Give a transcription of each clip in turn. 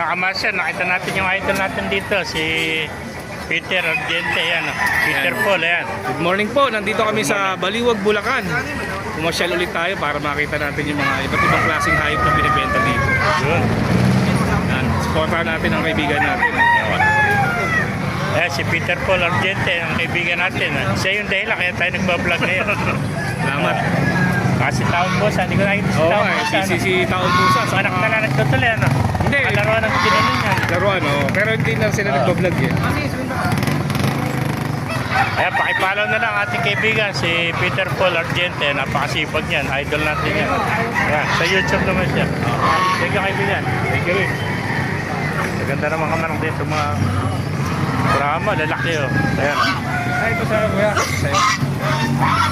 mga kamaster, nakita natin yung idol natin dito, si Peter Argente, yan. Peter Paul, yan. Good morning po, nandito kami sa Baliwag, Bulacan. Pumasyal ulit tayo para makita natin yung mga iba't ibang klaseng hayop na binibenta dito. Yun. Yan, supportahan natin ang kaibigan natin. Si Peter Paul Argente, ang kaibigan natin. Siya yung dahilan, kaya tayo nagbablog ngayon. Salamat. Kasi taong bosa, hindi ko nakita si Oo, taong bosa. si Taon Pusa. Anak na lang nagtutuloy, ano? Hindi. Laruan ng ginanon yan. Laruan, oh. Pero hindi na sila nagbablog eh. Kaya pakipalaw na lang ating kaibigan, si Peter Paul Argente. Napakasipag niyan, idol natin yan. Yan, sa YouTube naman siya. Thank you kaibigan. Thank you rin. Maganda naman kamanang dito mga drama, lalaki oh. Ayan. Ay, ito sa kuya. Sa'yo.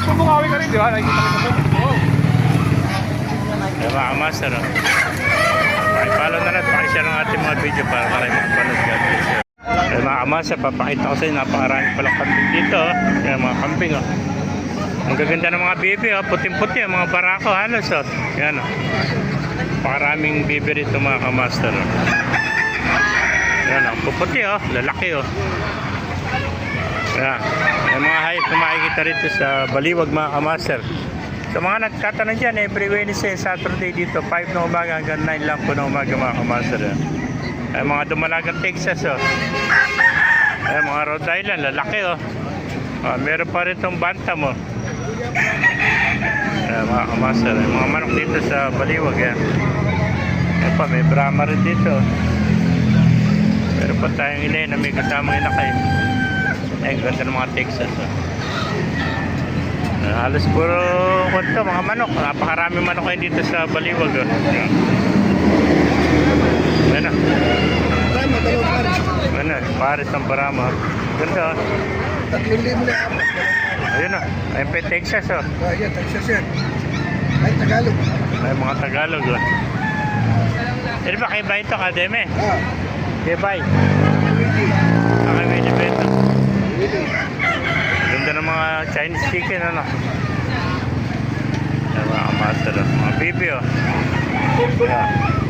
Pumukawi ka rin, di ba? Nakikita ko ito. Oo. Ayan mga master oh. Pakipalaw na lang, pakishare ng ating mga video para maraming makapanood. God bless you. Ayan mga master, papakita ko sa inyo, napakarami palang kambing dito oh. Ayan mga kambing oh. Ang gaganda ng mga bibi oh, puting-puti oh, mga barako halos oh. Ayan oh. Napakaraming bibi rito mga kamaster oh. Ayan oh, puputi oh, lalaki oh. Ayan. Yung mga hayop na makikita rito sa Baliwag mga kamaster. Sa mga nagtatanong dyan, every Wednesday, Saturday dito, 5 na umaga hanggang 9 lang po na umaga mga kamaster. Ay mga dumalagang Texas oh. Ay mga Rhode Island, lalaki oh. Meron pa rin itong bantam oh. Ay mga kamaster, ay mga manok dito sa Baliwag yan. Ay pa, may Brahma rin dito. Meron pa tayong ilay na may kasamang inakay. Ay, ganda ng mga Texas oh. Halos puro kunto, mga manok. Napakarami manok kayo dito sa Baliwag oh. Ayan oh. Ayan oh, Paris ng Brahma. Ganda oh. 3,000 na apat. Ayun oh, ayun pa Texas oh. Yan, Texas yan. Ay, Tagalog. Ay mga Tagalog oh. Ano ba kayo ba ito, Kademe? Kayo ba? Kaya may libento. Ganda ng mga Chinese chicken ano. Ayan mga master oh. Mga bibi oh. Yeah.